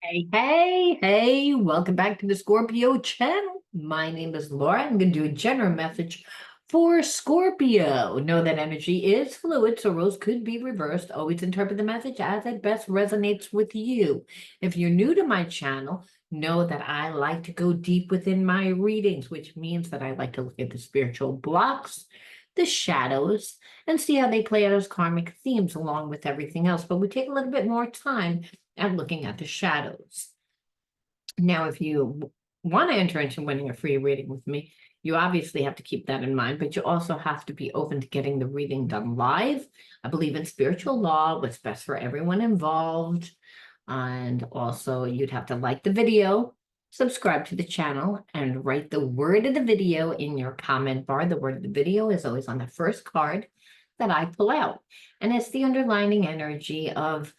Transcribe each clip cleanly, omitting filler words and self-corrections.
Hey, welcome back to the Scorpio channel. My name is Laura. I'm going to do a general message for Scorpio. Know that energy is fluid, so roles could be reversed. Always interpret the message as it best resonates with you. If you're new to my channel, know that I like to go deep within my readings, which means that I like to look at the spiritual blocks, the shadows, and see how they play out as karmic themes along with everything else. But we take a little bit more time and looking at the shadows. Now, if you want to enter into winning a free reading with me, you obviously have to keep that in mind, but you also have to be open to getting the reading done live. I believe in spiritual law, what's best for everyone involved. And also, you'd have to like the video, subscribe to the channel, and write the word of the video in your comment bar. The word of the video is always on the first card that I pull out. And it's the underlining energy of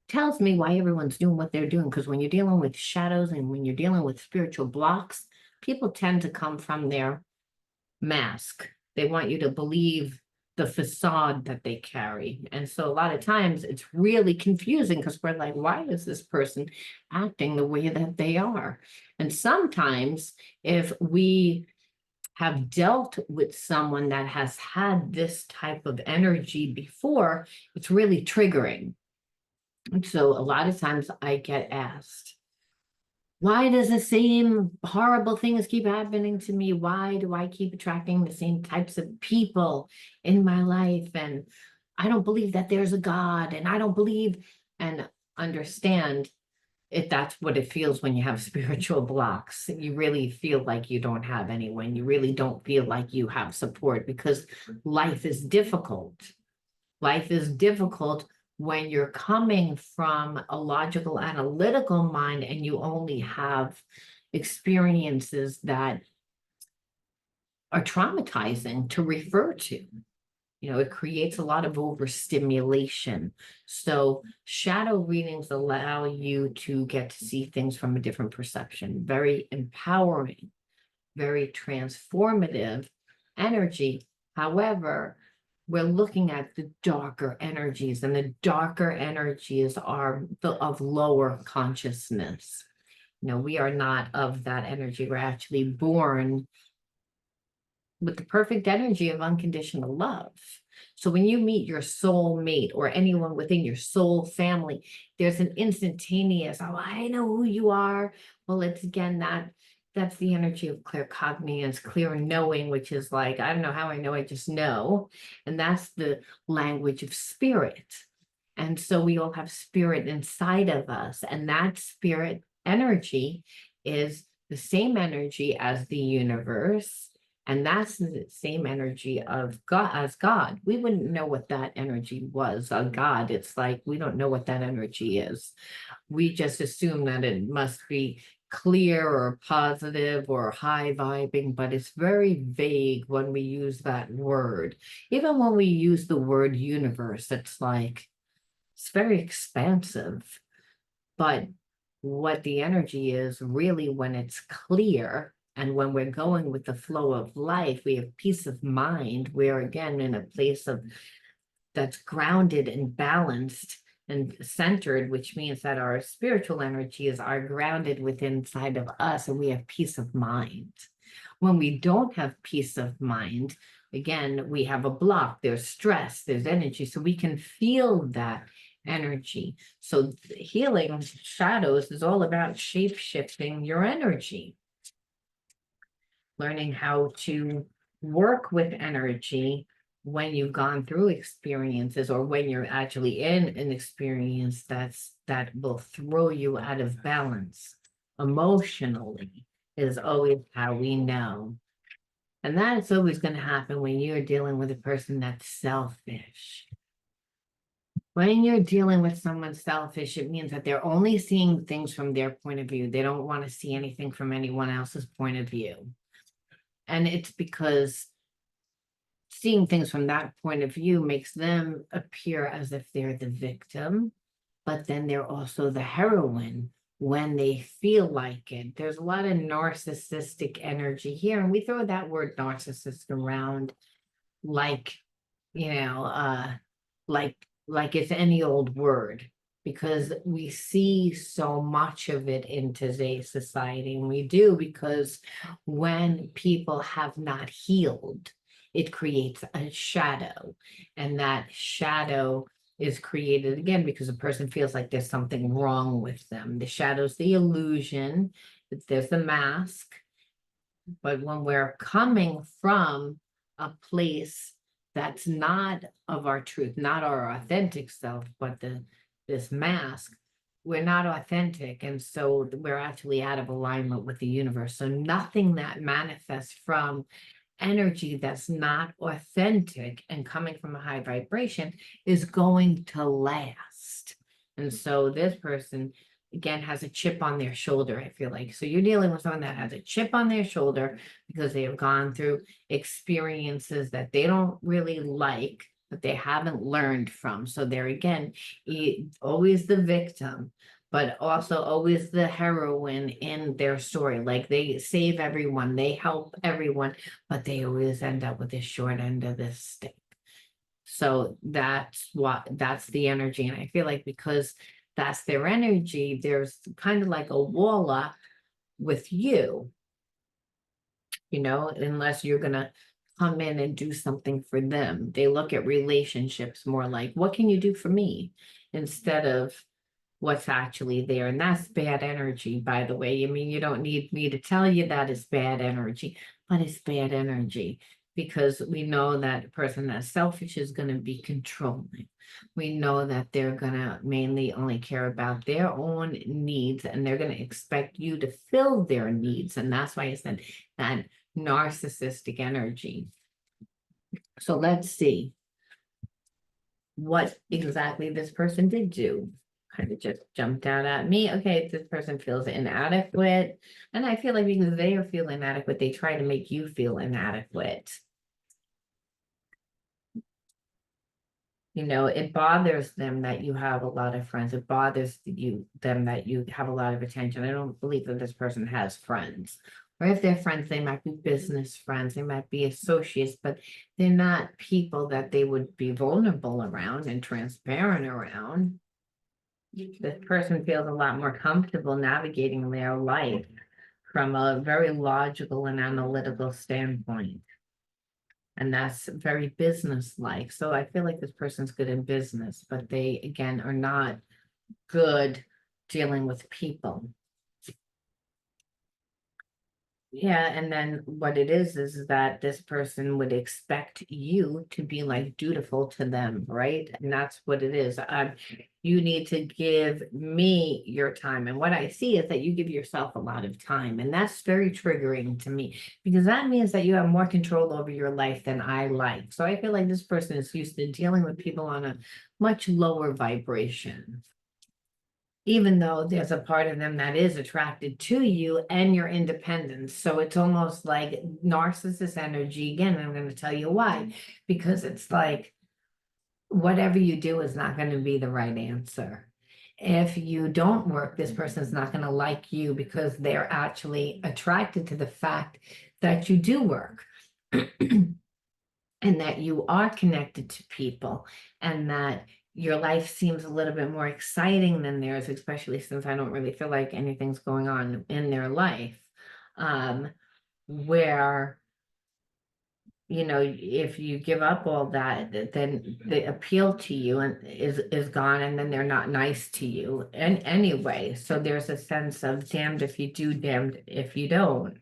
tells me why everyone's doing what they're doing. Because when you're dealing with shadows and when you're dealing with spiritual blocks, people tend to come from their mask. They want you to believe the facade that they carry. And so a lot of times it's really confusing because we're like, why is this person acting the way that they are? And sometimes if we have dealt with someone that has had this type of energy before, it's really triggering. And so a lot of times I get asked, why does the same horrible things keep happening to me? Why do I keep attracting the same types of people in my life? And I don't believe that there's a God, and I don't believe and understand if that's what it feels when you have spiritual blocks. You really feel like you don't have anyone. You really don't feel like you have support because life is difficult. Life is difficult when you're coming from a logical, analytical mind and you only have experiences that are traumatizing to refer to. You know, it creates a lot of overstimulation. So shadow readings allow you to get to see things from a different perception. Very empowering, very transformative energy. However, we're looking at the darker energies, and the darker energies are of lower consciousness. You know, we are not of that energy. We're actually born with the perfect energy of unconditional love. So when you meet your soul mate or anyone within your soul family, there's an instantaneous, oh, I know who you are. Well, it's again that's the energy of claircognizance, clear knowing, which is like, I don't know how I know, I just know. And that's the language of spirit. And so we all have spirit inside of us. And that spirit energy is the same energy as the universe. And that's the same energy of God as God. We wouldn't know what that energy was. A God, it's like we don't know what that energy is. We just assume that it must be clear or positive or high vibing, but it's very vague when we use that word. Even when we use the word universe, it's like it's very expansive. But what the energy is really when it's clear and when we're going with the flow of life, we have peace of mind. We're again in a place of that's grounded and balanced and centered, which means that our spiritual energies are grounded within inside of us and we have peace of mind. When we don't have peace of mind, again, we have a block, there's stress, there's energy, so we can feel that energy. So healing shadows is all about shape shifting your energy, learning how to work with energy when you've gone through experiences or when you're actually in an experience that will throw you out of balance emotionally is always how we know. And that's always going to happen when you're dealing with a person that's selfish. When you're dealing with someone selfish, it means that they're only seeing things from their point of view. They don't want to see anything from anyone else's point of view. And it's because seeing things from that point of view makes them appear as if they're the victim, but then they're also the heroine when they feel like it. There's a lot of narcissistic energy here, and we throw that word narcissist around like, you know, like it's any old word. because we see so much of it in today's society. And we do because when people have not healed, it creates a shadow. And that shadow is created again because a person feels like there's something wrong with them. The shadow's the illusion, there's the mask. But when we're coming from a place that's not of our truth, not our authentic self, but this mask, we're not authentic. And so we're actually out of alignment with the universe. So nothing that manifests from energy that's not authentic and coming from a high vibration is going to last. And so this person again has a chip on their shoulder, I feel like. So you're dealing with someone that has a chip on their shoulder because they have gone through experiences that they don't really like, but they haven't learned from. So they're again always the victim, but also always the heroine in their story. Like they save everyone, they help everyone, but they always end up with the short end of the stick. So that's the energy. And I feel like because that's their energy, there's kind of like a wall up with you, unless you're gonna come in and do something for them. They look at relationships more like, what can you do for me? Instead of what's actually there. And that's bad energy, by the way. I mean, you don't need me to tell you that it's bad energy, but it's bad energy because we know that a person that's selfish is going to be controlling. We know that they're going to mainly only care about their own needs and they're going to expect you to fill their needs. And that's why I said that narcissistic energy. So let's see what exactly this person did do. Kind of just jumped out at me. Okay, this person feels inadequate. And I feel like because they are feeling inadequate, they try to make you feel inadequate. It bothers them that you have a lot of friends. It bothers them that you have a lot of attention. I don't believe that this person has friends. Or if they're friends, they might be business friends, they might be associates, but they're not people that they would be vulnerable around and transparent around. This person feels a lot more comfortable navigating their life from a very logical and analytical standpoint. And that's very business-like. So I feel like this person's good in business, but they, again, are not good dealing with people. Yeah, and then what it is that this person would expect you to be like dutiful to them, right? And that's what it is. You need to give me your time. And what I see is that you give yourself a lot of time, and that's very triggering to me because that means that you have more control over your life than I like. So I feel like this person is used to dealing with people on a much lower vibration, even though there's a part of them that is attracted to you and your independence. So it's almost like narcissist energy. Again, I'm going to tell you why, because it's like whatever you do is not going to be the right answer. If you don't work, this person's not going to like you because they're actually attracted to the fact that you do work and that you are connected to people and that your life seems a little bit more exciting than theirs, especially since I don't really feel like anything's going on in their life. Where, if you give up all that, then the appeal to you is gone, and then they're not nice to you. And anyway, so there's a sense of damned if you do, damned if you don't.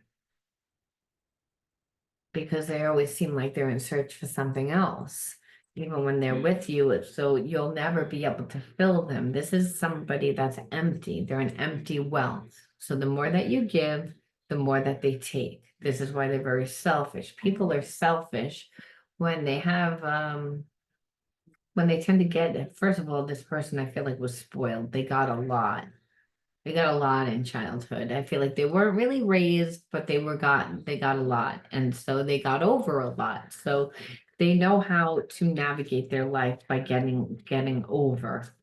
Because they always seem like they're in search for something else, even when they're with you. So you'll never be able to fill them. This is somebody that's empty. They're an empty well. So the more that you give, the more that they take. This is why they're very selfish. People are selfish when they have, when they tend to get, first of all, this person I feel like was spoiled. They got a lot. They got a lot in childhood. I feel like they weren't really raised, but they got a lot. And so they got over a lot. So they know how to navigate their life by getting over.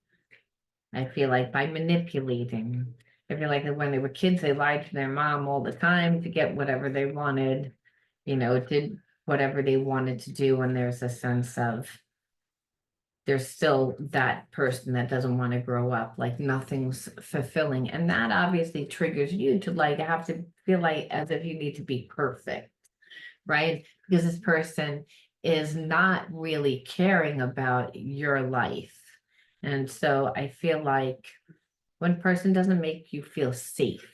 I feel like by manipulating. I feel like that when they were kids, they lied to their mom all the time to get whatever they wanted, did whatever they wanted to do. And there's a sense of there's still that person that doesn't want to grow up, like nothing's fulfilling. And that obviously triggers you to like have to feel like as if you need to be perfect, right? Because this person is not really caring about your life. And so I feel like when a person doesn't make you feel safe,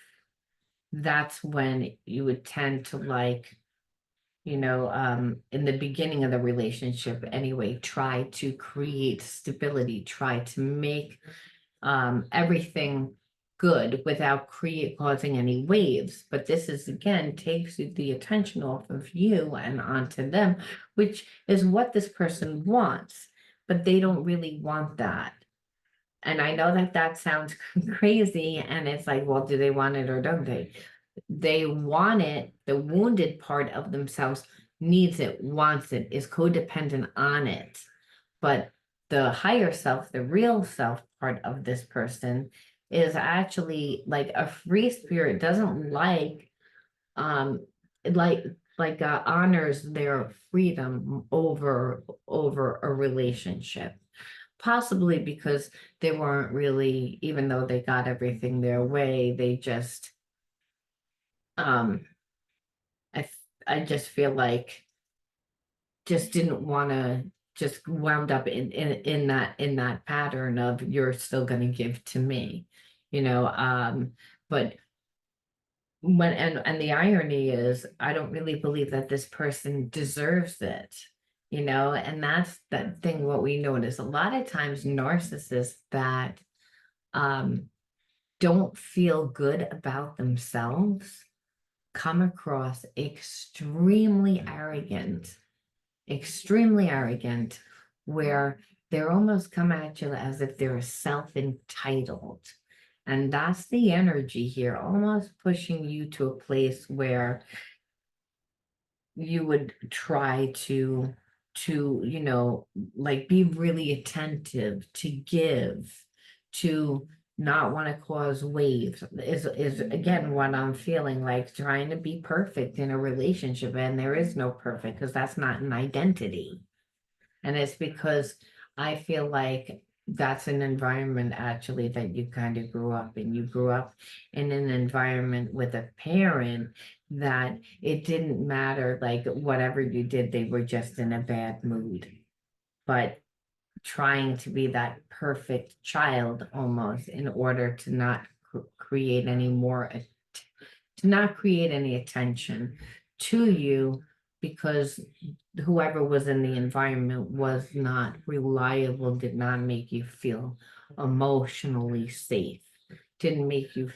that's when you would tend to like, in the beginning of the relationship anyway, try to create stability, try to make everything good without causing any waves. But this is again takes the attention off of you and onto them, which is what this person wants, but they don't really want that. And I know that that sounds crazy, and it's like, well, do they want it or don't they? They want it. The wounded part of themselves needs it, wants it, is codependent on it. But the higher self, the real self part of this person is actually like a free spirit, doesn't um like honors their freedom over a relationship. Possibly because they weren't really, even though they got everything their way, they just um I just feel like just didn't want to, just wound up in that pattern of you're still going to give to me, but when and the irony is I don't really believe that this person deserves it, and that's that thing. What we notice a lot of times, narcissists that um don't feel good about themselves come across extremely arrogant, where they're almost come at you as if they're self-entitled. And that's the energy here, almost pushing you to a place where you would try to like be really attentive, to give, to not want to cause waves, is again what I'm feeling like, trying to be perfect in a relationship, and there is no perfect because that's not an identity. And it's because I feel like that's an environment actually that you kind of grew up in. You grew up in an environment with a parent that it didn't matter, like whatever you did, they were just in a bad mood. But trying to be that perfect child almost in order to not create any more, to not create any attention to you, because whoever was in the environment was not reliable, did not make you feel emotionally safe, didn't make you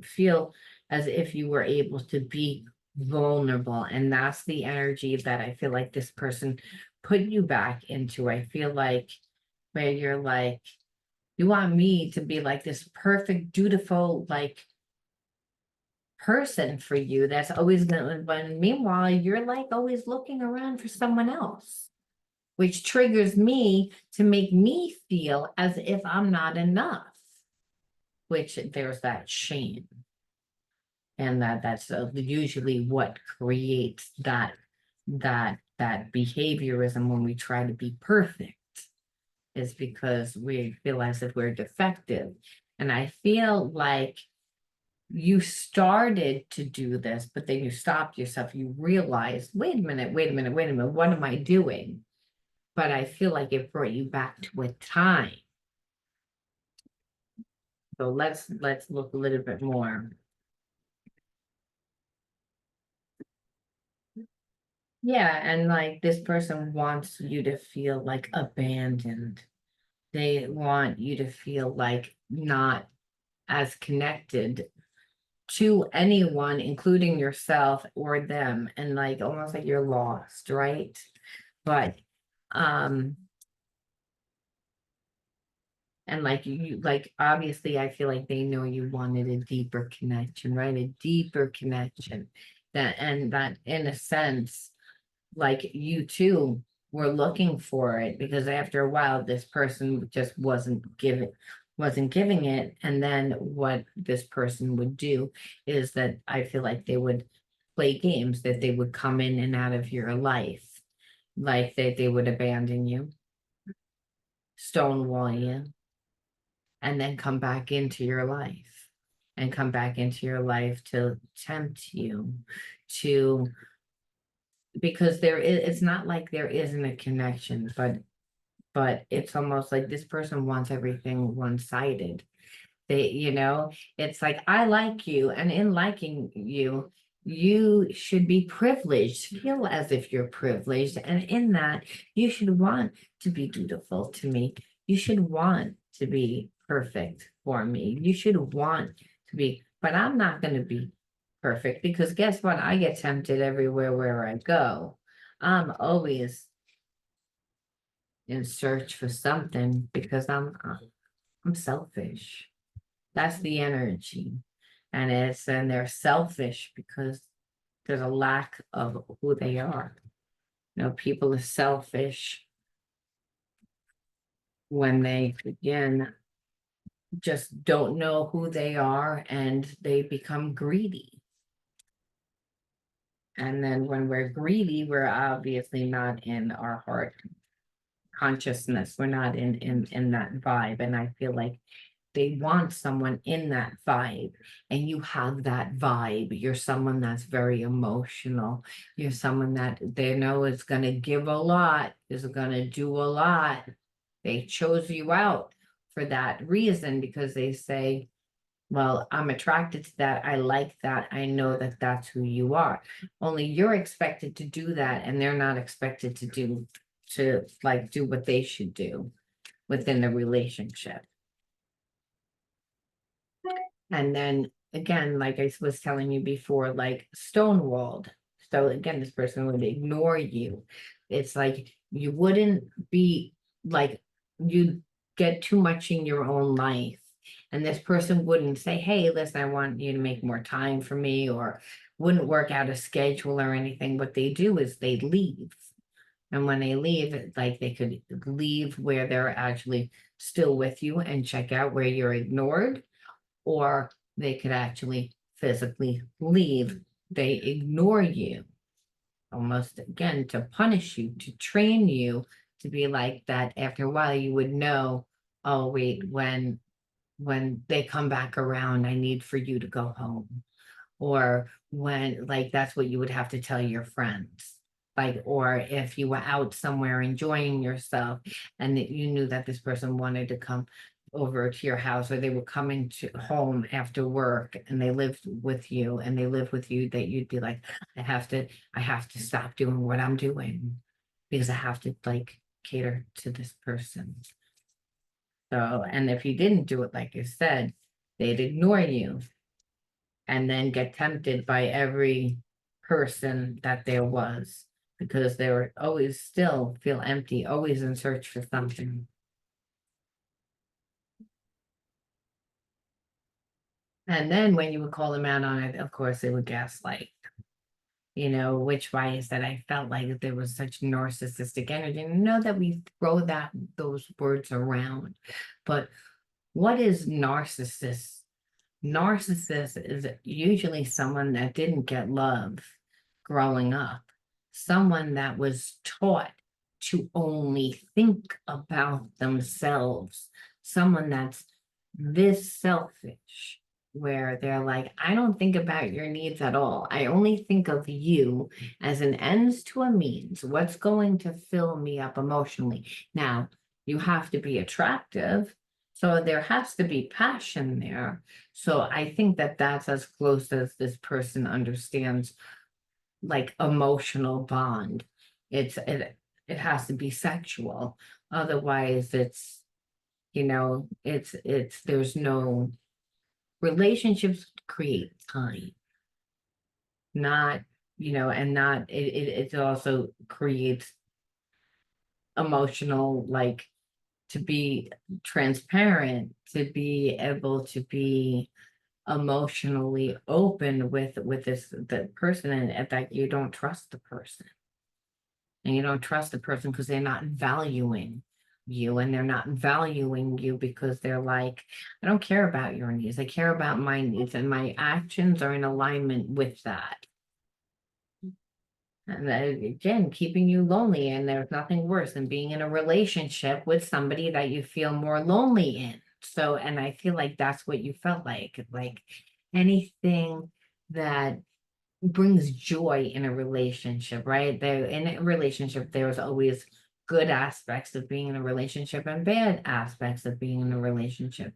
feel as if you were able to be vulnerable. And that's the energy that I feel like this person put you back into. I feel like where you're like, you want me to be like this perfect, dutiful, like person for you that's always gonna, but meanwhile you're like always looking around for someone else, which triggers me to make me feel as if I'm not enough, which there's that shame. And that's usually what creates that behaviorism when we try to be perfect, is because we feel as if we're defective. And I feel like you started to do this, but then you stopped yourself. You realized, wait a minute, what am I doing? But I feel like it brought you back to a time. So let's look a little bit more. Yeah, and like this person wants you to feel like abandoned. They want you to feel like not as connected to anyone, including yourself or them, and like almost like you're lost, right? But um and like you, like obviously I feel like they know you wanted a deeper connection, right? A deeper connection, that, and that in a sense, like you too were looking for it, because after a while this person just wasn't giving it. And then what this person would do is that I feel like they would play games, that they would come in and out of your life, like they would abandon you. stonewall you, and then come back into your life, and come back into your life to tempt you to, because it's not like there isn't a connection, but it's almost like this person wants everything one-sided. It's like, I like you, and in liking you, you should be privileged, feel as if you're privileged, and in that, you should want to be dutiful to me. You should want to be perfect for me. You should want to be, but I'm not going to be perfect, because guess what? I get tempted everywhere where I go. I'm always in search for something, because I'm selfish. That's the energy. And they're selfish because there's a lack of who they are. People are selfish when they, again, just don't know who they are, and they become greedy. And then when we're greedy, we're obviously not in our heart consciousness. We're not in that vibe. And I feel like they want someone in that vibe, and you have that vibe. You're someone that's very emotional. You're someone that they know is going to give a lot, is going to do a lot. They chose you out for that reason, because they say, well, I'm attracted to that. I like that. I know that that's who you are. Only you're expected to do that, and they're not expected to like do what they should do within the relationship. And then again, like I was telling you before, like stonewalled. So again, this person would ignore you. It's like you wouldn't be like, you get too much in your own life. And this person wouldn't say, hey, listen, I want you to make more time for me, or wouldn't work out a schedule or anything. What they do is they leave. And when they leave, like they could leave where they're actually still with you and check out where you're ignored, or they could actually physically leave. They ignore you, almost again to punish you, to train you to be like that. After a while, you would know, oh, wait, when they come back around, I need for you to go home. Or when, like, that's what you would have to tell your friends. Like, or if you were out somewhere enjoying yourself, and that you knew that this person wanted to come over to your house, or they were coming to home after work, and they lived with you, that you'd be like, I have to stop doing what I'm doing, because I have to like cater to this person. So, and if you didn't do it, like you said, they'd ignore you, and then get tempted by every person that there was, because they were always still feel empty, always in search for something. And then when you would call them out on it, of course, they would gaslight, which why is that I felt like there was such narcissistic energy. And I know that we throw those words around, but what is narcissist? Narcissist is usually someone that didn't get love growing up, someone that was taught to only think about themselves, someone that's this selfish, where they're like, I don't think about your needs at all. I only think of you as an ends to a means. What's going to fill me up emotionally? Now, you have to be attractive. So there has to be passion there. So I think that that's as close as this person understands, like, emotional bond. It has to be sexual. Otherwise, it's there's no relationships create time, not, and not it also creates emotional, like, to be transparent, to be able to be emotionally open with the person, and that you don't trust the person. And you don't trust the person because they're not valuing you, and they're not valuing you because they're like, I don't care about your needs. I care about my needs, and my actions are in alignment with that. And again, keeping you lonely, and there's nothing worse than being in a relationship with somebody that you feel more lonely in. So, and I feel like that's what you felt like anything that brings joy in a relationship, right? There in a relationship, there's always good aspects of being in a relationship and bad aspects of being in a relationship.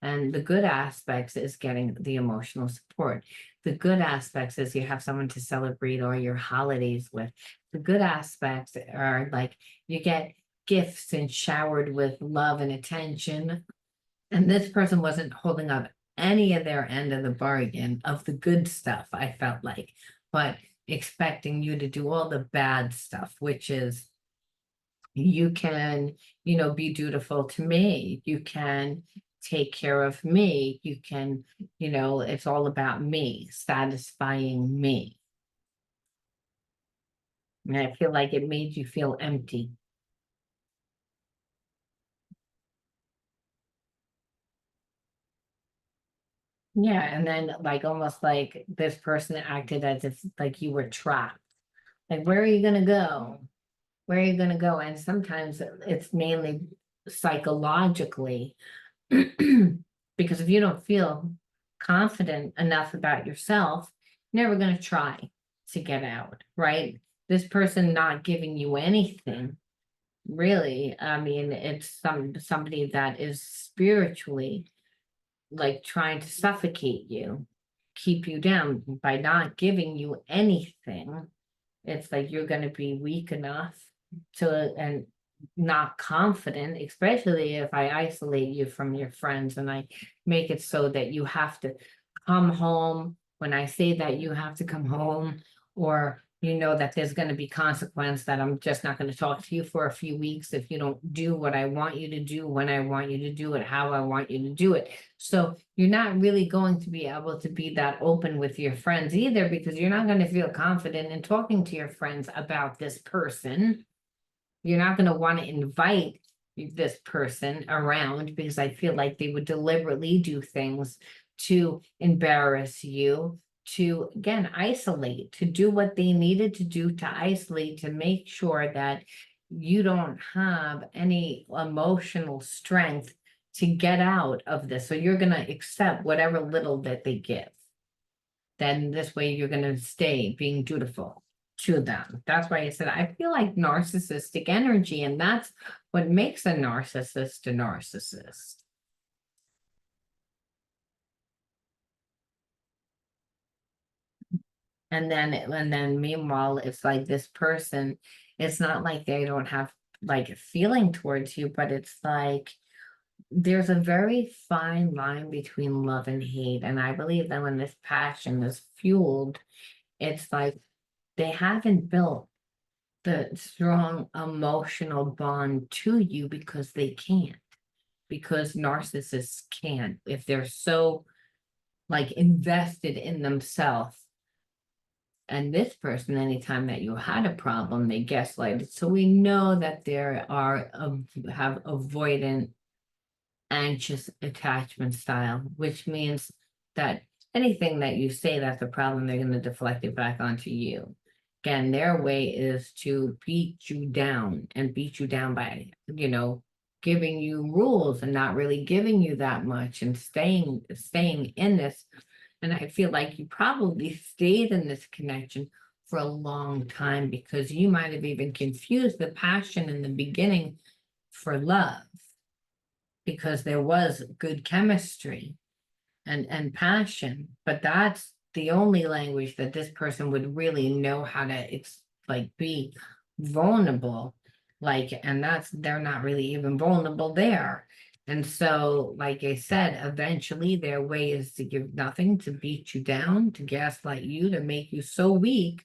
And the good aspects is getting the emotional support. The good aspects is you have someone to celebrate all your holidays with. The good aspects are like you get gifts and showered with love and attention. And this person wasn't holding up any of their end of the bargain of the good stuff, I felt like, but expecting you to do all the bad stuff, which is you can, be dutiful to me. You can take care of me. You can, it's all about me, satisfying me. And I feel like it made you feel empty. Yeah, and then like almost like this person acted as if like you were trapped. Like, where are you gonna go? Where are you gonna go? And sometimes it's mainly psychologically, because if you don't feel confident enough about yourself, you're never gonna try to get out, right? This person not giving you anything, really, I mean, it's somebody that is spiritually like trying to suffocate you, keep you down by not giving you anything. It's like you're going to be weak enough to and not confident, especially if I isolate you from your friends and I make it so that you have to come home when I say that you have to come home, or that there's going to be consequence, that I'm just not going to talk to you for a few weeks if you don't do what I want you to do, when I want you to do it, how I want you to do it. So you're not really going to be able to be that open with your friends either, because you're not going to feel confident in talking to your friends about this person. You're not going to want to invite this person around, because I feel like they would deliberately do things to embarrass you, to again isolate, to do what they needed to do to isolate, to make sure that you don't have any emotional strength to get out of this. So you're going to accept whatever little that they give. Then this way you're going to stay being dutiful to them. That's why I said I feel like narcissistic energy, and that's what makes a narcissist a narcissist. And then meanwhile, it's like this person, it's not like they don't have like a feeling towards you, but it's like there's a very fine line between love and hate. And I believe that when this passion is fueled, it's like they haven't built the strong emotional bond to you because they can't, because narcissists can't. If they're so like invested in themselves, and this person, anytime that you had a problem, they gaslighted. So we know that there are have avoidant anxious attachment style, which means that anything that you say that's a problem, they're going to deflect it back onto you. Again, their way is to beat you down, and beat you down by, giving you rules and not really giving you that much, and staying in this. And I feel like you probably stayed in this connection for a long time, because you might have even confused the passion in the beginning for love, because there was good chemistry and passion, but that's the only language that this person would really know how to like be vulnerable, like, and that's they're not really even vulnerable there. And so like I said, eventually their way is to give nothing, to beat you down, to gaslight you, to make you so weak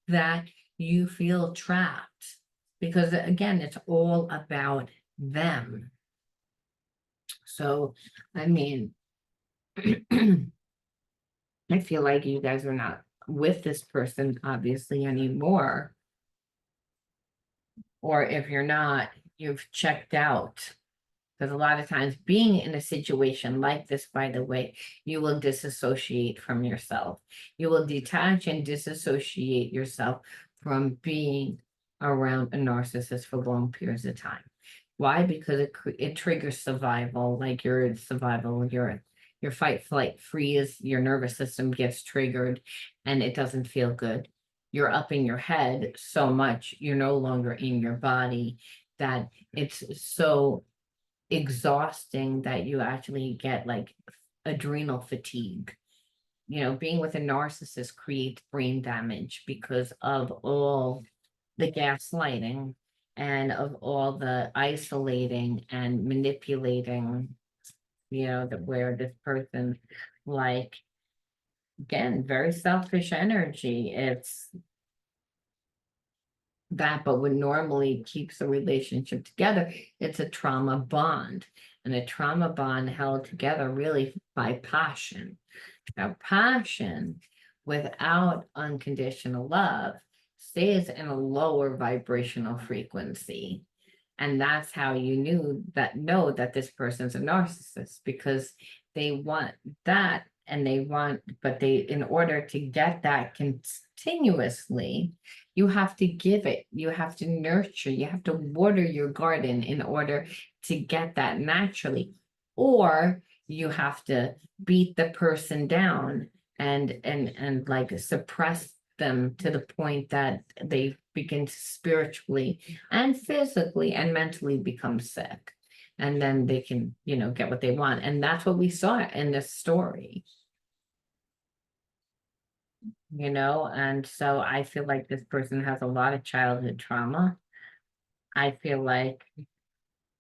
that you feel trapped, because again, it's all about them. So, I mean, I feel like you guys are not with this person obviously anymore. Or if you're not, you've checked out. Because a lot of times being in a situation like this, by the way, you will disassociate from yourself. You will detach and disassociate yourself from being around a narcissist for long periods of time. Why? Because it triggers survival, like your survival, your fight, flight, freeze, your nervous system gets triggered and it doesn't feel good. You're up in your head so much, you're no longer in your body, that it's so exhausting that you actually get like adrenal fatigue. Being with a narcissist creates brain damage because of all the gaslighting and of all the isolating and manipulating, that where this person, like, again, very selfish energy. It's that, but what normally keeps the relationship together, it's a trauma bond, and a trauma bond held together really by passion. Now, passion without unconditional love stays in a lower vibrational frequency. And that's how you know that this person's a narcissist, because they want that, and in order to get that continuously, you have to give it, you have to nurture, you have to water your garden in order to get that naturally. Or you have to beat the person down and like suppress them to the point that they begin to spiritually and physically and mentally become sick. And then they can, get what they want. And that's what we saw in this story. And so I feel like this person has a lot of childhood trauma. I feel like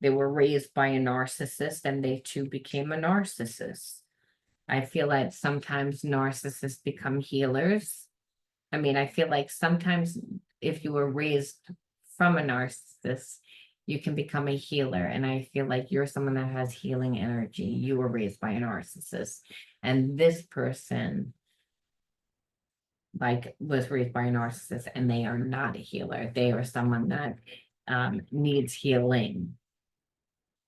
they were raised by a narcissist and they too became a narcissist. I feel like sometimes narcissists become healers. I mean, I feel like sometimes if you were raised from a narcissist, you can become a healer. And I feel like you're someone that has healing energy. You were raised by a narcissist. And this person, like, was raised by a narcissist, and they are not a healer. They are someone that needs healing.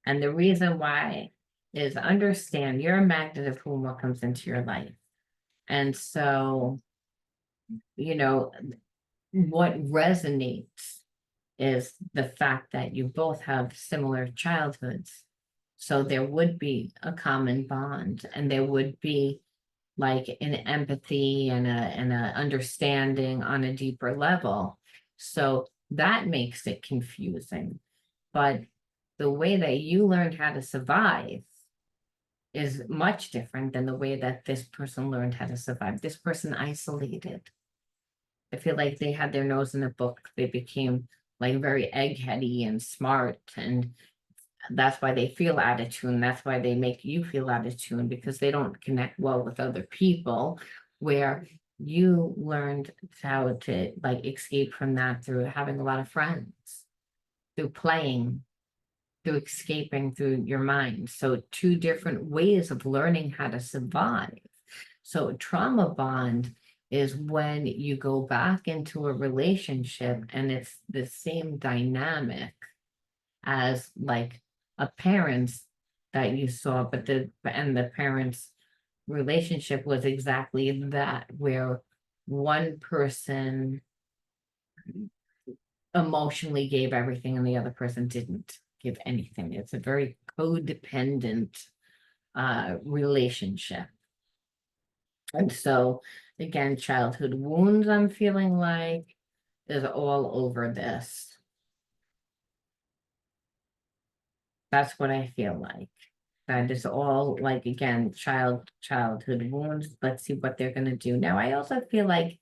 And the reason why is, understand you're a magnet of whom what comes into your life. And so, what resonates is the fact that you both have similar childhoods. So there would be a common bond, and there would be like an empathy and a understanding on a deeper level. So that makes it confusing. But the way that you learned how to survive is much different than the way that this person learned how to survive. This person isolated. I feel like they had their nose in a book. They became like very eggheady and smart, and that's why they feel out of tune. That's why they make you feel out of tune, because they don't connect well with other people, where you learned how to like escape from that through having a lot of friends, through playing, through escaping through your mind. So two different ways of learning how to survive. So a trauma bond is when you go back into a relationship and it's the same dynamic as like a parent's that you saw, but the parents' relationship was exactly that, where one person emotionally gave everything and the other person didn't give anything. It's a very codependent relationship. And so, again, childhood wounds, I'm feeling like, is all over this. That's what I feel like. That is all, like, again, childhood wounds. Let's see what they're going to do. Now, I also feel like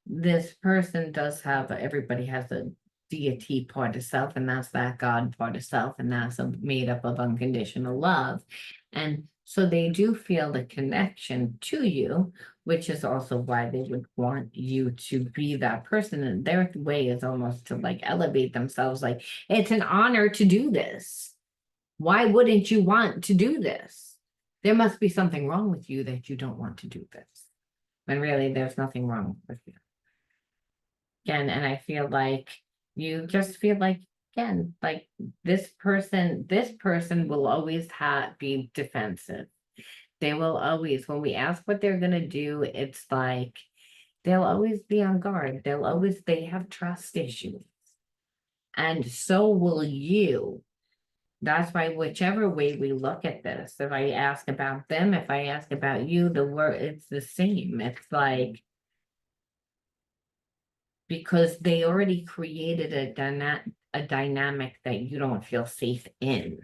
this person does have, everybody has a deity part of self, and that's that God part of self, and that's made up of unconditional love. And so they do feel the connection to you, which is also why they would want you to be that person. And their way is almost to like elevate themselves, like, it's an honor to do this. Why wouldn't you want to do this? There must be something wrong with you that you don't want to do this. When really there's nothing wrong with you. Again, and I feel like you just feel like, again, like this person will always be defensive. They will always, when we ask what they're gonna do, it's like They'll always be on guard. They have trust issues. And so will you. That's why whichever way we look at this, if I ask about them, if I ask about you, it's the same. It's like, because they already created a dynamic that you don't feel safe in.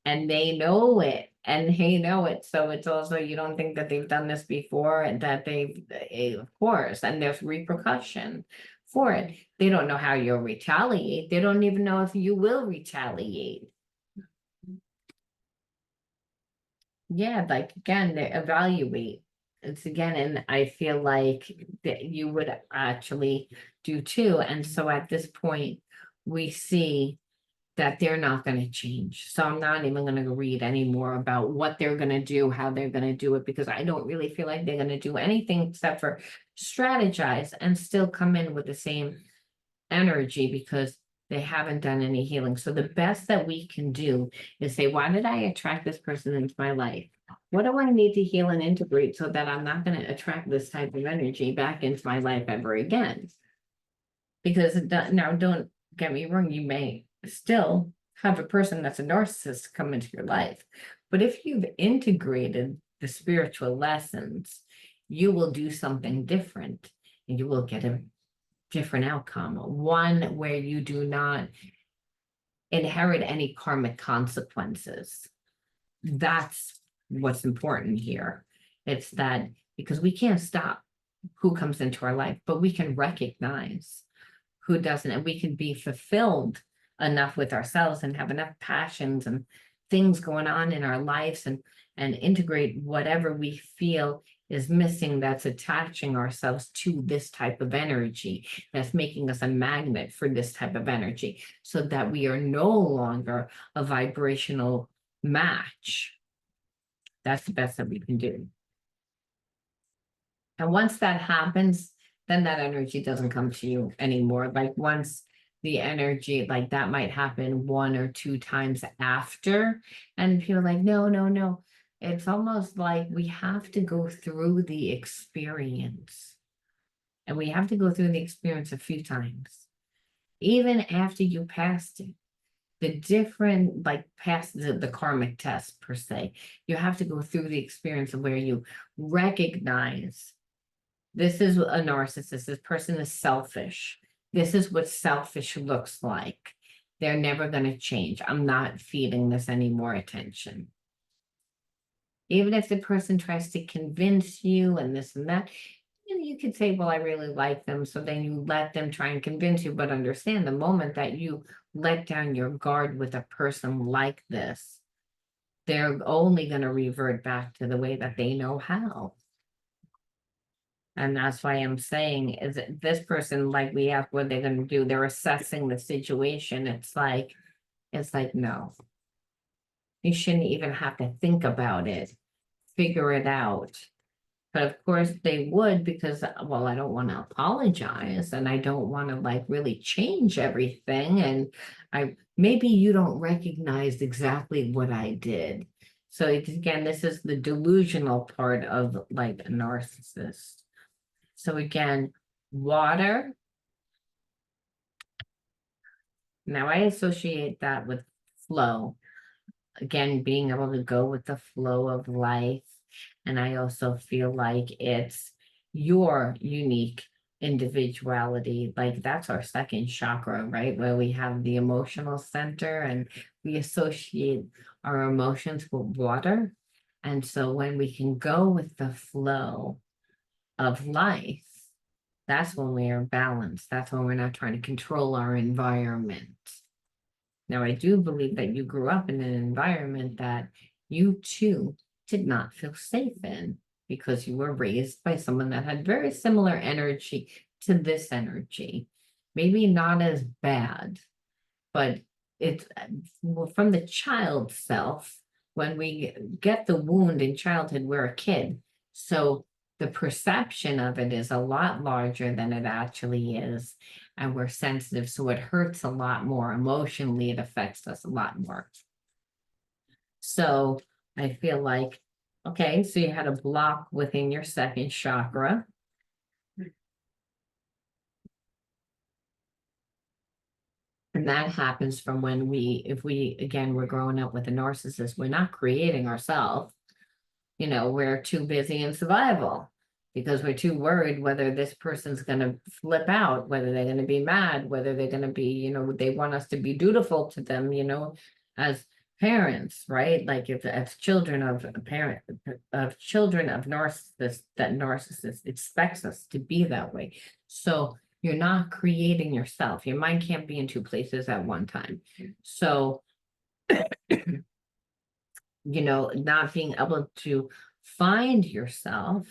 And they know it, and they know it. So it's also, you don't think that they've done this before, and that of course, and there's repercussion for it. They don't know how you'll retaliate. They don't even know if you will retaliate. Yeah, like again, they evaluate. It's again, and I feel like that you would actually do too. And so at this point, we see that they're not going to change. So I'm not even going to read any more about what they're going to do, how they're going to do it, because I don't really feel like they're going to do anything except for strategize and still come in with the same energy, because they haven't done any healing. So the best that we can do is say, why did I attract this person into my life? What do I need to heal and integrate so that I'm not going to attract this type of energy back into my life ever again? Because now, don't get me wrong, you may still have a person that's a narcissist come into your life. But if you've integrated the spiritual lessons, you will do something different, and you will get a different outcome, one where you do not inherit any karmic consequences. That's what's important here. It's that, because we can't stop who comes into our life, but we can recognize who doesn't, and we can be fulfilled enough with ourselves and have enough passions and things going on in our lives, and integrate whatever we feel is missing, that's attaching ourselves to this type of energy, that's making us a magnet for this type of energy, so that we are no longer a vibrational match. That's the best that we can do. And once that happens, then that energy doesn't come to you anymore. Like once the energy, like that might happen 1 or 2 times after, and people are like, no, no, no. It's almost like we have to go through the experience. And we have to go through the experience a few times. Even after you passed it, the different, like past the karmic test per se, you have to go through the experience of where you recognize, this is a narcissist, this person is selfish. This is what selfish looks like. They're never going to change. I'm not feeding this any more attention. Even if the person tries to convince you and this and that, you could say, well, I really like them. So then you let them try and convince you, but understand the moment that you let down your guard with a person like this, they're only going to revert back to the way that they know how. And that's why I'm saying, is that this person, like we ask what they're going to do, they're assessing the situation. It's like, no, you shouldn't even have to think about it, figure it out. But of course they would, because, well, I don't want to apologize, and I don't want to like really change everything. And maybe you don't recognize exactly what I did. So again, this is the delusional part of like a narcissist. So again, water. Now I associate that with flow. Again, being able to go with the flow of life. And I also feel like it's your unique individuality. Like that's our second chakra, right? Where we have the emotional center, and we associate our emotions with water. And so when we can go with the flow of life, that's when we are balanced. That's when we're not trying to control our environment. Now, I do believe that you grew up in an environment that you too did not feel safe in, because you were raised by someone that had very similar energy to this energy. Maybe not as bad, but it's from the child self. When we get the wound in childhood, we're a kid. So the perception of it is a lot larger than it actually is. And we're sensitive, so it hurts a lot more emotionally. It affects us a lot more. So I feel like, okay, so you had a block within your second chakra. And that happens from when if we, again, we're growing up with a narcissist, we're not creating ourselves. We're too busy in survival because we're too worried whether this person's going to flip out, whether they're going to be mad, whether they're going to be, they want us to be dutiful to them, as parents, right? Like if as children of a parent, of children of narcissists, that narcissist expects us to be that way. So you're not creating yourself. Your mind can't be in two places at one time. So not being able to find yourself,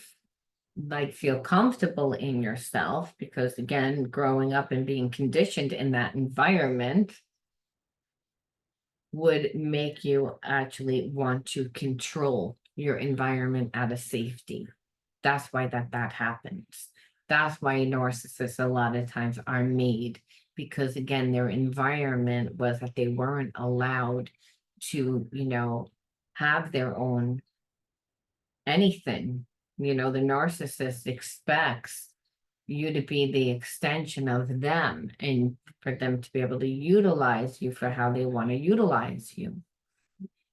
like feel comfortable in yourself, because again, growing up and being conditioned in that environment would make you actually want to control your environment out of safety. That's why that happens. That's why narcissists a lot of times are made, because again, their environment was that they weren't allowed to, have their own anything. The narcissist expects you to be the extension of them and for them to be able to utilize you for how they want to utilize you.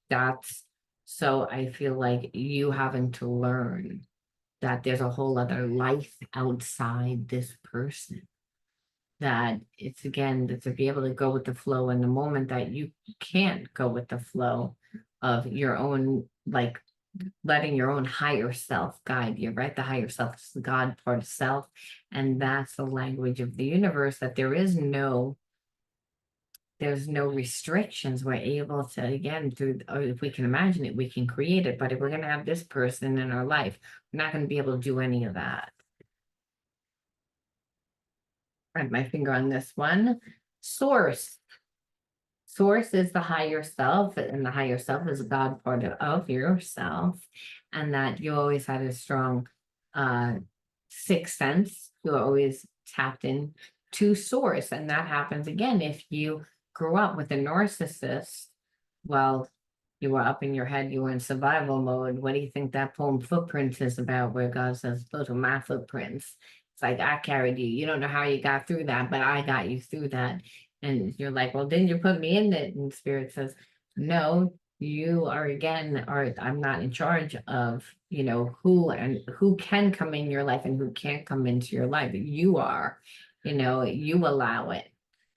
That's so I feel like you having to learn that there's a whole other life outside this person. That it's again to be able to go with the flow in the moment that you can't go with the flow of your own, like letting your own higher self guide you, right? The higher self is the God part of self. And that's the language of the universe, that there's no restrictions. We're able to, again, through, or if we can imagine it, we can create it. But if we're going to have this person in our life, we're not going to be able to do any of that. Right, my finger on this one. Source. Source is the higher self, and the higher self is God part of yourself, and that you always had a strong sixth sense. You're always tapped in to source, and that happens again if you grew up with a narcissist. Well, you were up in your head, you were in survival mode. What do you think that poem Footprints is about, where God says, those are my footprints? It's like, I carried you. You don't know how you got through that, but I got you through that. And you're like, well, didn't you put me in it? And Spirit says, no, you are I'm not in charge of, who can come in your life and who can't come into your life. You are, you allow it.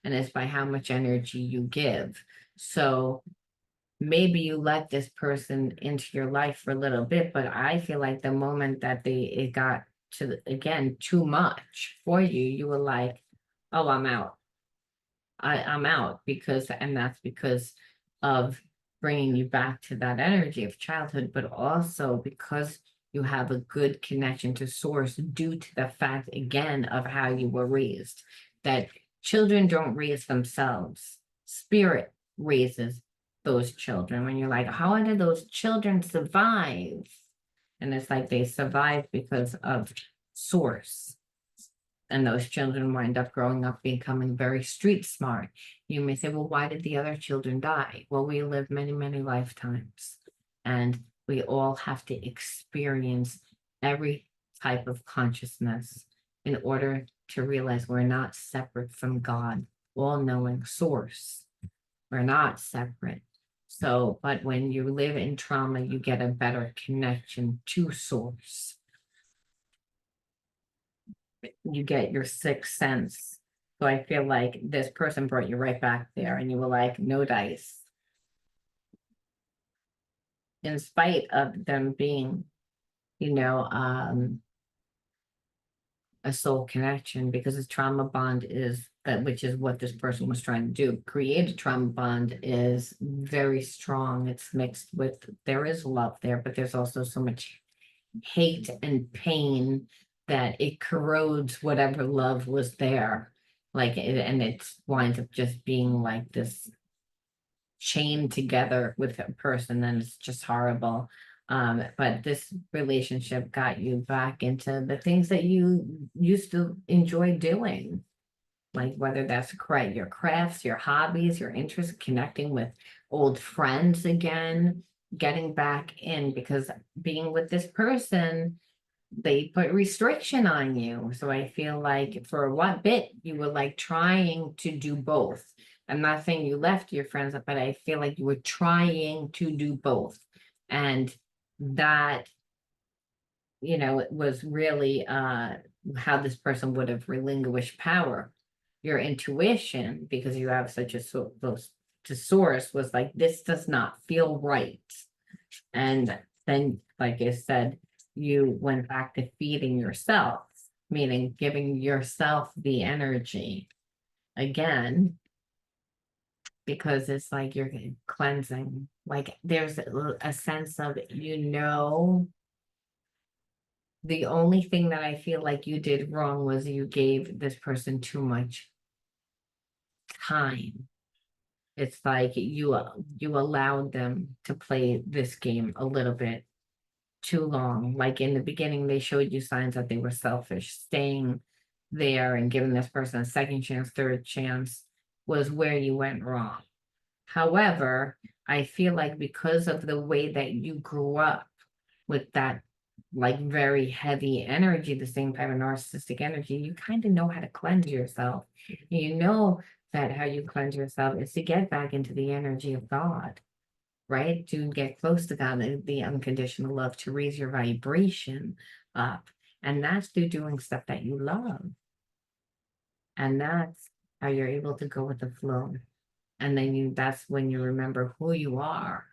And it's by how much energy you give. So maybe you let this person into your life for a little bit, but I feel like the moment that it got to, again, too much for you, you were like, oh, I'm out. I'm out, and that's because of bringing you back to that energy of childhood, but also because you have a good connection to source due to the fact, again, of how you were raised, that children don't raise themselves. Spirit raises those children. When you're like, how did those children survive? And it's like they survive because of source. And those children wind up growing up becoming very street smart. You may say, well, why did the other children die? Well, we live many, many lifetimes, and we all have to experience every type of consciousness in order to realize we're not separate from God, all-knowing source. We're not separate. So, but when you live in trauma, you get a better connection to source. You get your sixth sense. So I feel like this person brought you right back there, and you were like, no dice. In spite of them being, a soul connection, because a trauma bond is that, which is what this person was trying to do. Create a trauma bond is very strong. It's mixed with, there is love there, but there's also so much hate and pain that it corrodes whatever love was there. And it winds up just being like this chained together with a person, and it's just horrible. But this relationship got you back into the things that you used to enjoy doing, like whether that's your crafts, your hobbies, your interests, connecting with old friends again, getting back in, because being with this person, they put restriction on you. So I feel like for what bit you were like trying to do both. I'm not saying you left your friends, but I feel like you were trying to do both. And that, it was really how this person would have relinquished power. Your intuition, because you have such a those to source, was like, this does not feel right. And then, like I said, you went back to feeding yourself, meaning giving yourself the energy again, because it's like you're cleansing. Like there's a sense of, the only thing that I feel like you did wrong was you gave this person too much time. It's like you allowed them to play this game a little bit too long. Like in the beginning, they showed you signs that they were selfish. Staying there and giving this person a second chance, third chance was where you went wrong. However, I feel like because of the way that you grew up with that like very heavy energy, the same type of narcissistic energy, you kind of know how to cleanse yourself. You know that how you cleanse yourself is to get back into the energy of God, right? To get close to God, the unconditional love, to raise your vibration up. And that's through doing stuff that you love. And that's how you're able to go with the flow. And then that's when you remember who you are.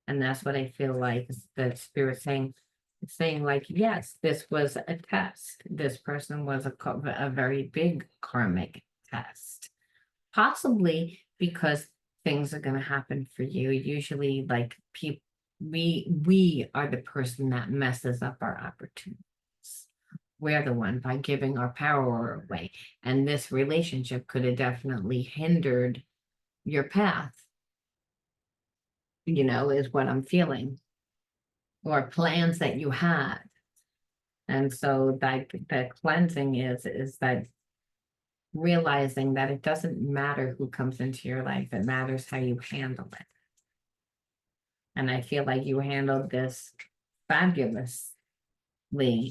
And that's what I feel like the spirit saying, like, yes, this was a test. This person was a very big karmic test. Possibly because things are going to happen for you. Usually, like people, we are the person that messes up our opportunities. We're the one by giving our power away. And this relationship could have definitely hindered your path, is what I'm feeling, or plans that you had. And so that the cleansing is that realizing that it doesn't matter who comes into your life, it matters how you handle it. And I feel like you handled this fabulously.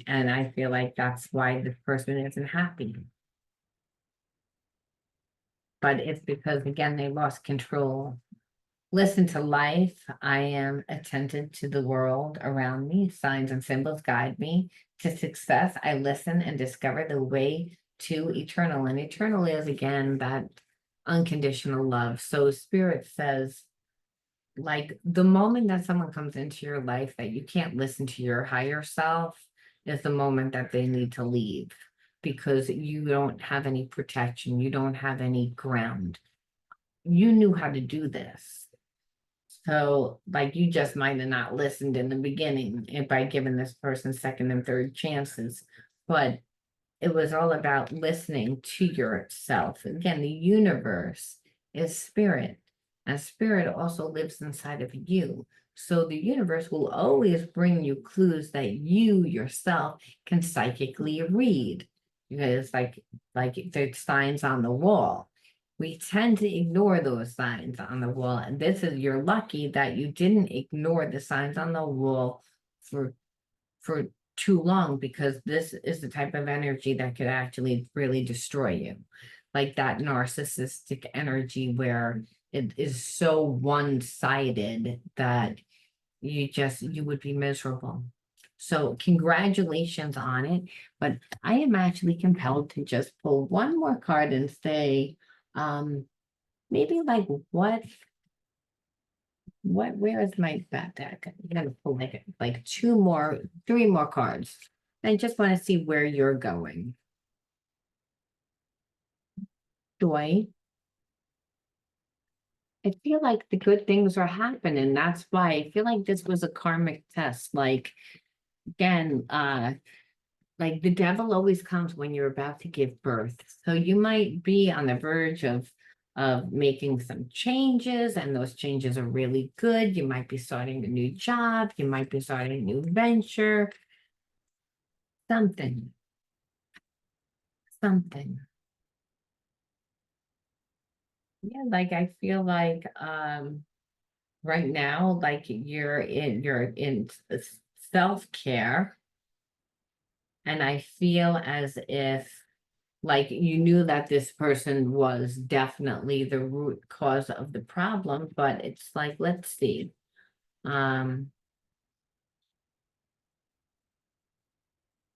And I feel like that's why this person isn't happy. But it's because, again, they lost control. Listen to life. I am attentive to the world around me. Signs and symbols guide me to success. I listen and discover the way to eternal. And eternal is, again, that unconditional love. So Spirit says, like, the moment that someone comes into your life that you can't listen to your higher self is the moment that they need to leave, because you don't have any protection. You don't have any ground. You knew how to do this. So, like, you just might have not listened in the beginning by giving this person second and third chances. But it was all about listening to yourself. Again, the universe is spirit, and spirit also lives inside of you. So the universe will always bring you clues that you yourself can psychically read. Because like the signs on the wall. We tend to ignore those signs on the wall. And you're lucky that you didn't ignore the signs on the wall for for too long, because this is the type of energy that could actually really destroy you. Like that narcissistic energy where it is so one-sided that you would be miserable. So congratulations on it. But I am actually compelled to just pull one more card and say, maybe like where is my back deck? I'm gonna pull like three more cards. I just want to see where you're going. Joy. I feel like the good things are happening. That's why I feel like this was a karmic test. Like, again, like the devil always comes when you're about to give birth. So you might be on the verge of making some changes, and those changes are really good. You might be starting a new job, you might be starting a new venture, something, something. Yeah, like I feel like right now, like you're in self-care, and I feel as if like you knew that this person was definitely the root cause of the problem, but it's like, let's see. Um,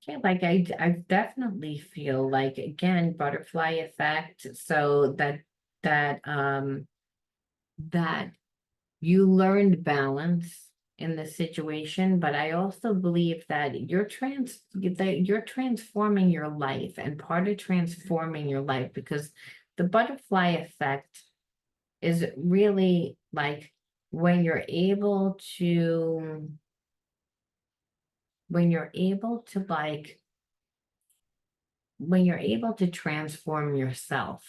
yeah, like I definitely feel like, again, butterfly effect. So that you learned balance in the situation, but I also believe that you're transforming your life, and part of transforming your life, because the butterfly effect is really like when you're able to when you're able to like when you're able to transform yourself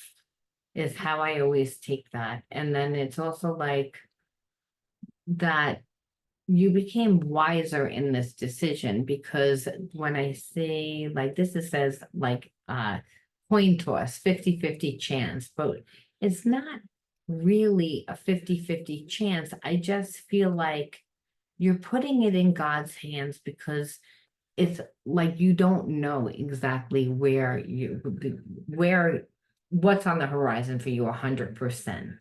is how I always take that. And then it's also like that you became wiser in this decision, because when I say like this, it says like coin toss, 50-50 chance, but it's not really a 50-50 chance. I just feel like you're putting it in God's hands, because it's like you don't know exactly where what's on the horizon for you 100%.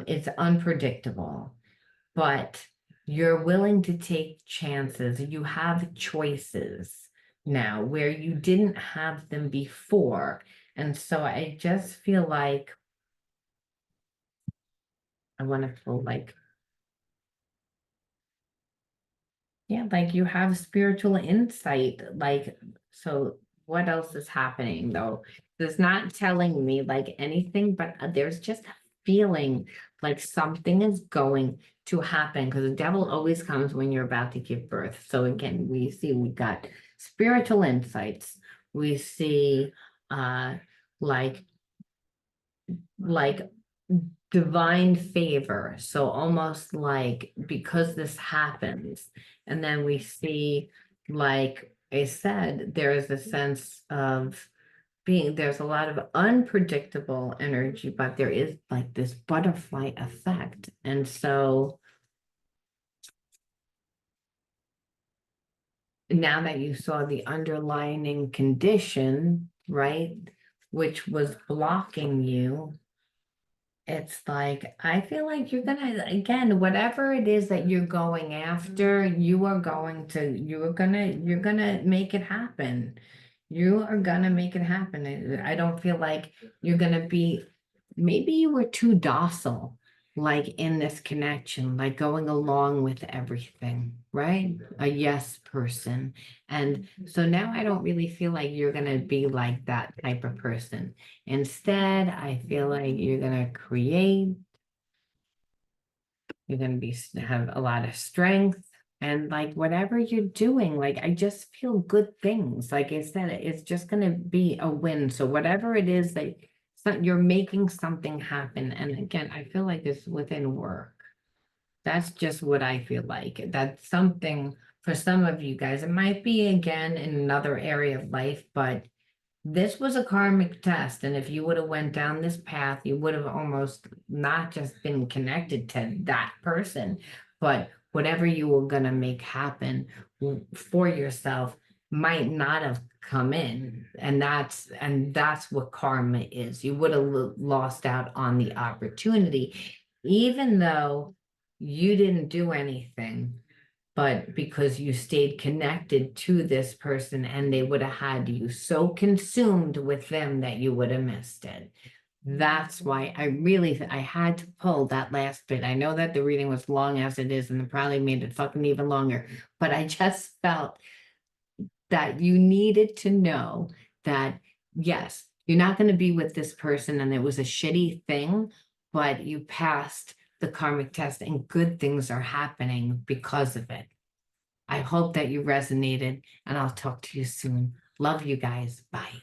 It's unpredictable, but you're willing to take chances. You have choices now where you didn't have them before. And so I just feel like I want to feel like, yeah, like you have spiritual insight. Like, so what else is happening though? It's not telling me like anything, but there's just a feeling like something is going to happen, because the devil always comes when you're about to give birth. So again, we got spiritual insights. We see uh like like divine favor. So almost like because this happens, and then we see, like I said, there is a sense of being, there's a lot of unpredictable energy, but there is like this butterfly effect. And so now that you saw the underlying condition, right, which was blocking you, it's like, I feel like you're gonna, again, whatever it is that you're going after, you're gonna make it happen. You are gonna make it happen. I don't feel like you're gonna be, maybe you were too docile, like in this connection, like going along with everything, right? A yes person. And so now I don't really feel like you're gonna be like that type of person. Instead, I feel like you're gonna create, you're gonna have a lot of strength, and like whatever you're doing, like I just feel good things. Like I said, it's just gonna be a win. So whatever it is that you're making something happen. And again, I feel like it's within work. That's just what I feel like. That's something for some of you guys. It might be again in another area of life, but this was a karmic test, and if you would have went down this path, you would have almost not just been connected to that person, but whatever you were going to make happen for yourself might not have come in. And that's what karma is. You would have lost out on the opportunity, even though you didn't do anything, but because you stayed connected to this person, and they would have had you so consumed with them that you would have missed it. That's why I had to pull that last bit. I know that the reading was long as it is, and it probably made it fucking even longer, but I just felt that you needed to know that, yes, you're not going to be with this person and it was a shitty thing, but you passed the karmic test and good things are happening because of it. I hope that you resonated, and I'll talk to you soon. Love you guys. Bye.